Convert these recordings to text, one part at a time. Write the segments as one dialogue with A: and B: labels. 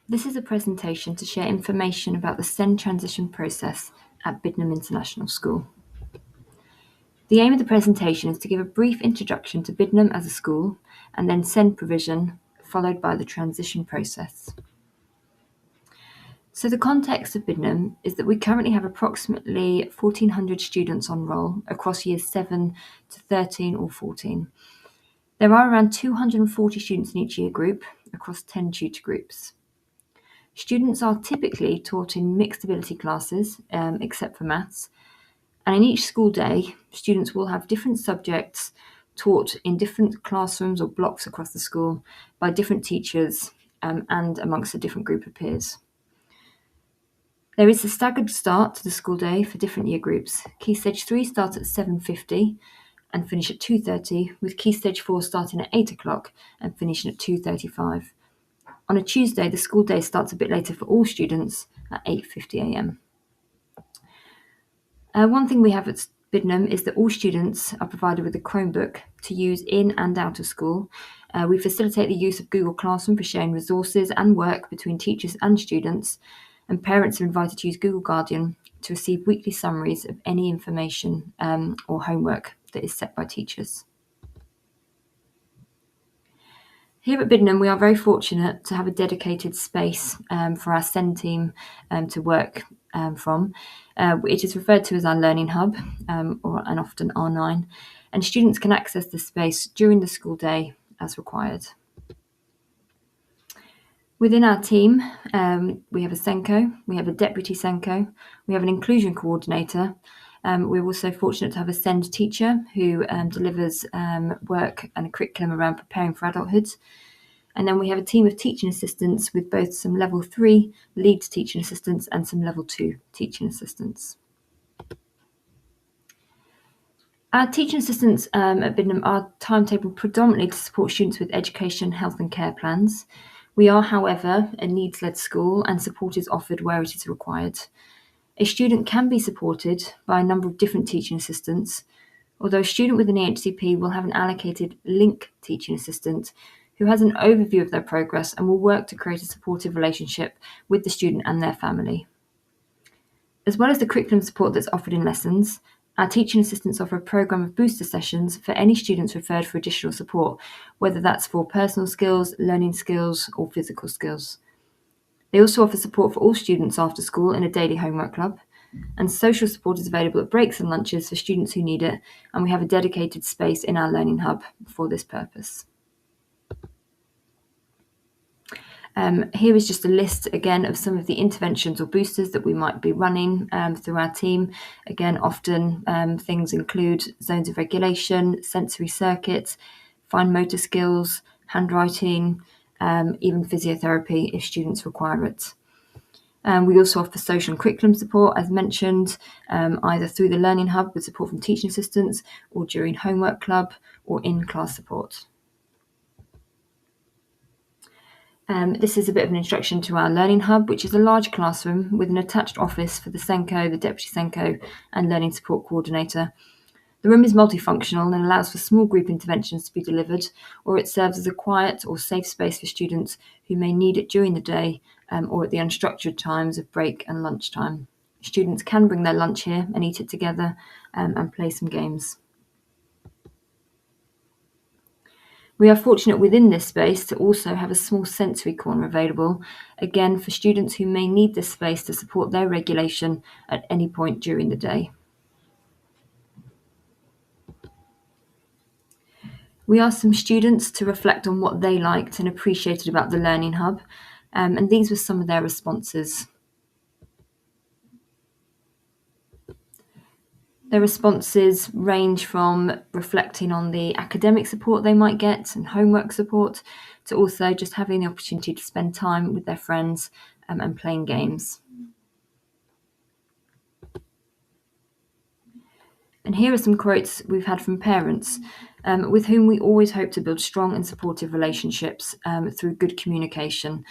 A: This is a presentation to share information about the SEND transition process at Biddenham International School. The aim of the presentation is to give a brief introduction to Biddenham as a school and then SEND provision, followed by the transition process. So the context of Biddenham is that we currently have approximately 1,400 students on roll across years 7 to 13 or 14. There are around 240 students in each year group across 10 tutor groups. Students are typically taught in mixed ability classes, except for maths, and in each school day, students will have different subjects taught in different classrooms or blocks across the school by different teachers and amongst a different group of peers. There is a staggered start to the school day for different year groups. Key Stage 3 starts at 7:50 and finish at 2:30, with Key Stage 4 starting at 8 o'clock and finishing at 2:35. On a Tuesday, the school day starts a bit later for all students at 8:50 a.m. One thing we have at Biddenham is that all students are provided with a Chromebook to use in and out of school. We facilitate the use of Google Classroom for sharing resources and work between teachers and students, and parents are invited to use Google Guardian to receive weekly summaries of any information or homework that is set by teachers. Here at Biddenham, we are very fortunate to have a dedicated space for our SEND team to work from. It is referred to as our Learning Hub, and often R9, and students can access this space during the school day as required. Within our team, we have a SENCO, we have a Deputy SENCO, we have an Inclusion Coordinator. We're also fortunate to have a SEND teacher who delivers work and a curriculum around preparing for adulthood. And then we have a team of teaching assistants with both some level 3 lead teaching assistants and some level 2 teaching assistants. Our teaching assistants at Biddenham are timetabled predominantly to support students with education, health and care plans. We are, however, a needs-led school and support is offered where it is required. A student can be supported by a number of different teaching assistants, although a student with an EHCP will have an allocated link teaching assistant who has an overview of their progress and will work to create a supportive relationship with the student and their family. As well as the curriculum support that's offered in lessons, our teaching assistants offer a programme of booster sessions for any students referred for additional support, whether that's for personal skills, learning skills, or physical skills. They also offer support for all students after school in a daily homework club, and social support is available at breaks and lunches for students who need it, and we have a dedicated space in our Learning Hub for this purpose. Here is just a list again of some of the interventions or boosters that we might be running through our team. Again, often things include zones of regulation, sensory circuits, fine motor skills, handwriting, even physiotherapy if students require it. We also offer social and curriculum support, as mentioned, either through the Learning Hub with support from teaching assistants or during homework club or in-class support. This is a bit of an introduction to our Learning Hub, which is a large classroom with an attached office for the SENCO, the Deputy SENCO and Learning Support Coordinator. The room is multifunctional and allows for small group interventions to be delivered, or it serves as a quiet or safe space for students who may need it during the day or at the unstructured times of break and lunchtime. Students can bring their lunch here and eat it together and play some games. We are fortunate within this space to also have a small sensory corner available, again for students who may need this space to support their regulation at any point during the day. We asked some students to reflect on what they liked and appreciated about the Learning Hub, and these were some of their responses. Their responses range from reflecting on the academic support they might get and homework support, to also just having the opportunity to spend time with their friends and playing games. And here are some quotes we've had from parents, with whom we always hope to build strong and supportive relationships through good communication.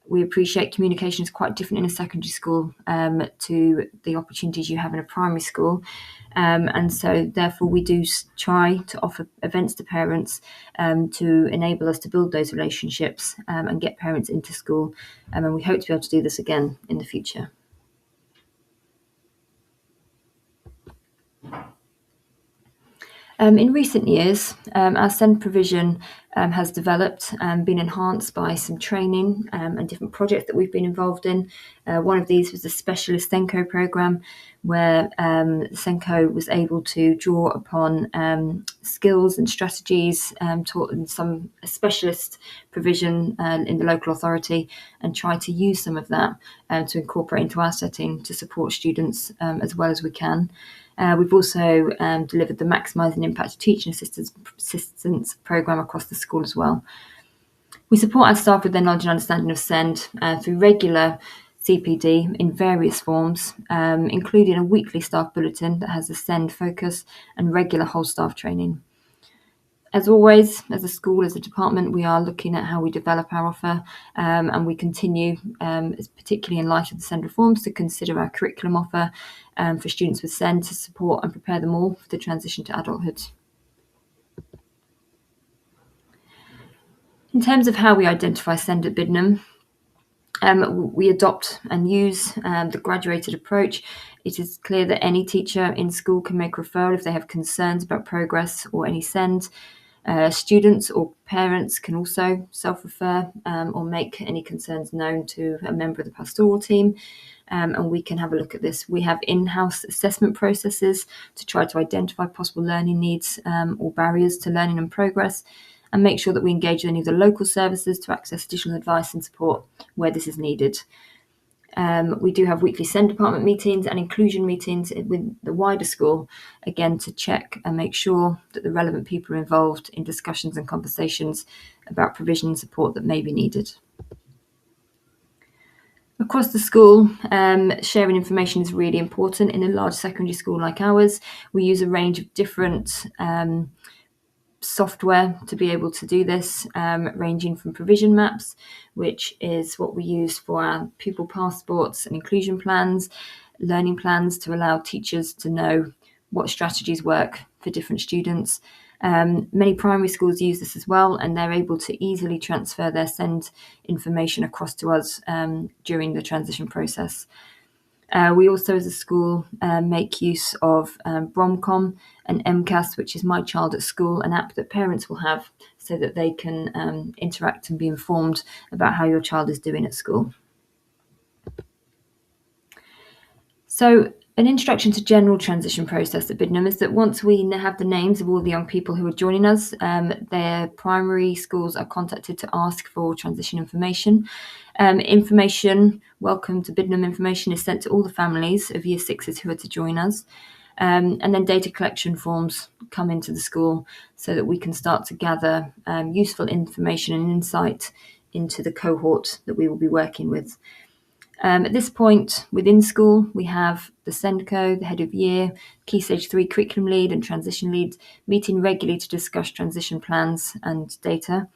A: We appreciate communication is quite different in a secondary school to the opportunities you have in a primary school. And so therefore we do try to offer events to parents to enable us to build those relationships and get parents into school. And we hope to be able to do this again in the future. In recent years, our SEND provision has developed and been enhanced by some training and different projects that we've been involved in. One of these was the Specialist SENCO programme, where SENCO was able to draw upon skills and strategies taught in some specialist provision in the local authority, and try to use some of that to incorporate into our setting to support students as well as we can. We've also delivered the Maximising Impact of Teaching Assistance programme across the school as well. We support our staff with their knowledge and understanding of SEND through regular CPD in various forms, including a weekly staff bulletin that has a SEND focus and regular whole staff training. As always, as a school, as a department, we are looking at how we develop our offer, and we continue, particularly in light of the SEND reforms, to consider our curriculum offer for students with SEND to support and prepare them all for the transition to adulthood. In terms of how we identify SEND at Biddenham, we adopt and use the graduated approach. It is clear that any teacher in school can make referral if they have concerns about progress or any SEND. Students or parents can also self-refer or make any concerns known to a member of the pastoral team, and we can have a look at this. We have in-house assessment processes to try to identify possible learning needs or barriers to learning and progress, and make sure that we engage any of the local services to access additional advice and support where this is needed. We do have weekly SEND department meetings and inclusion meetings with the wider school, again to check and make sure that the relevant people are involved in discussions and conversations about provision and support that may be needed. Across the school, sharing information is really important. In a large secondary school like ours, we use a range of different software to be able to do this, ranging from provision maps, which is what we use for our pupil passports and inclusion plans, learning plans to allow teachers to know what strategies work for different students. Many primary schools use this as well, and they're able to easily transfer their SEND information across to us during the transition process. We also, as a school, make use of Bromcom and MCAS, which is My Child at School, an app that parents will have so that they can interact and be informed about how your child is doing at school. So an introduction to general transition process at Biddenham is that once we have the names of all the young people who are joining us, their primary schools are contacted to ask for transition information. Welcome to Biddenham information is sent to all the families of Year 6s who are to join us. And then data collection forms come into the school so that we can start to gather useful information and insight into the cohort that we will be working with. At this point, within school, we have the SENCO, the head of year, Key Stage 3 curriculum lead and transition lead meeting regularly to discuss transition plans and data.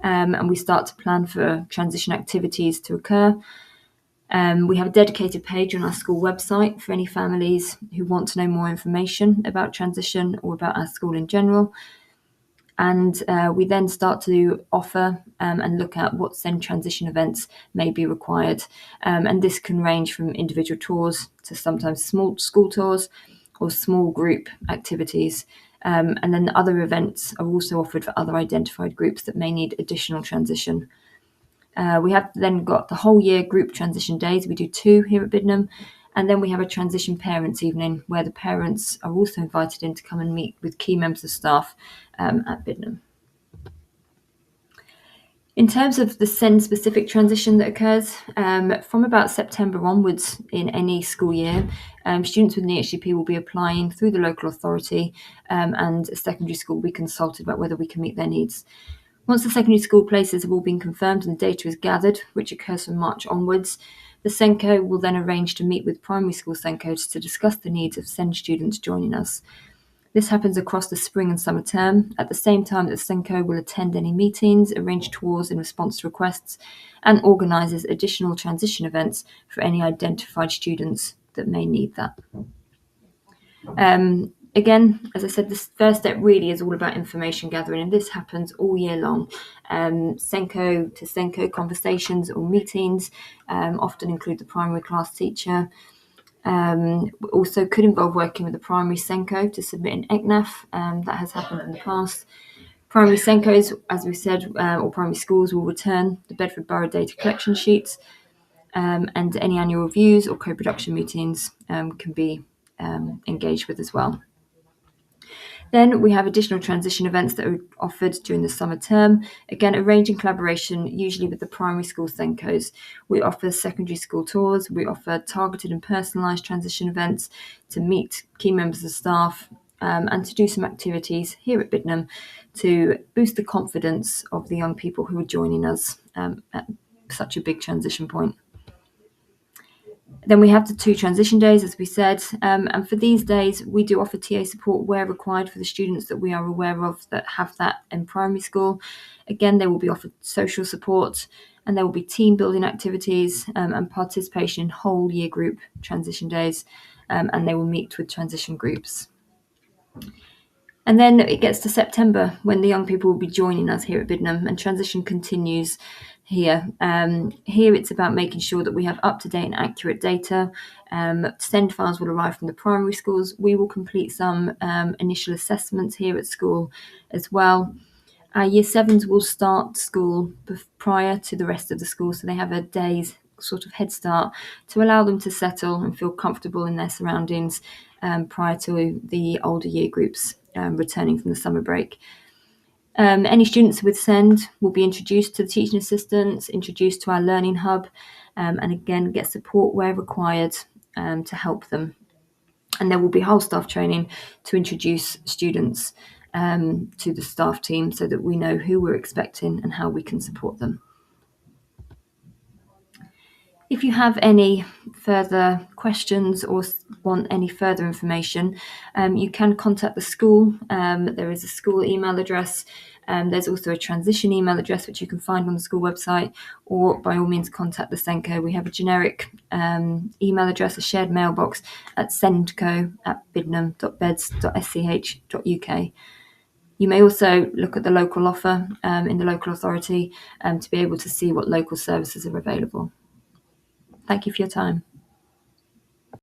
A: And we start to plan for transition activities to occur. We have a dedicated page on our school website for any families who want to know more information about transition or about our school in general. And we then start to offer and look at what SEND transition events may be required. And this can range from individual tours to sometimes small school tours or small group activities. And then other events are also offered for other identified groups that may need additional transition. We have then got the whole year group transition days. We do 2 here at Biddenham. And then we have a transition parents evening where the parents are also invited in to come and meet with key members of staff at Biddenham. In terms of the SEND specific transition that occurs, from about September onwards in any school year, students with an EHCP will be applying through the local authority, and a secondary school will be consulted about whether we can meet their needs. Once the secondary school places have all been confirmed and the data is gathered, which occurs from March onwards, the SENCO will then arrange to meet with primary school SENCOs to discuss the needs of SEND students joining us. This happens across the spring and summer term, at the same time that SENCO will attend any meetings, arrange tours in response to requests, and organises additional transition events for any identified students that may need that. Again, as I said, this first step really is all about information gathering, and this happens all year long. SENCO to SENCO conversations or meetings often include the primary class teacher. Also could involve working with the primary SENCO to submit an ECNAF. That has happened in the past. Primary SENCOs, as we said, or primary schools will return the Bedford Borough data collection sheets, and any annual reviews or co-production meetings can be engaged with as well. Then we have additional transition events that are offered during the summer term. Again, arranging collaboration, usually with the primary school SENCOs. We offer secondary school tours. We offer targeted and personalised transition events to meet key members of staff and to do some activities here at Biddenham to boost the confidence of the young people who are joining us at such a big transition point. Then we have the 2 transition days, as we said, and for these days we do offer TA support where required for the students that we are aware of that have that in primary school. Again, they will be offered social support, and there will be team building activities and participation in whole year group transition days, and they will meet with transition groups. And then it gets to September when the young people will be joining us here at Biddenham, and transition continues here. Here it's about making sure that we have up-to-date and accurate data. SEND files will arrive from the primary schools. We will complete some initial assessments here at school as well. Our Year 7s will start school prior to the rest of the school, so they have a day's sort of head start to allow them to settle and feel comfortable in their surroundings prior to the older year groups returning from the summer break. Any students with SEND will be introduced to the teaching assistants, introduced to our learning hub, and again get support where required to help them. And there will be whole staff training to introduce students to the staff team so that we know who we're expecting and how we can support them. If you have any further questions or want any further information, you can contact the school. There is a school email address. There's also a transition email address which you can find on the school website, or by all means contact the SENCO. We have a generic email address, a shared mailbox at sendco@biddenham.beds.sch.uk. You may also look at the local offer in the local authority to be able to see what local services are available. Thank you for your time.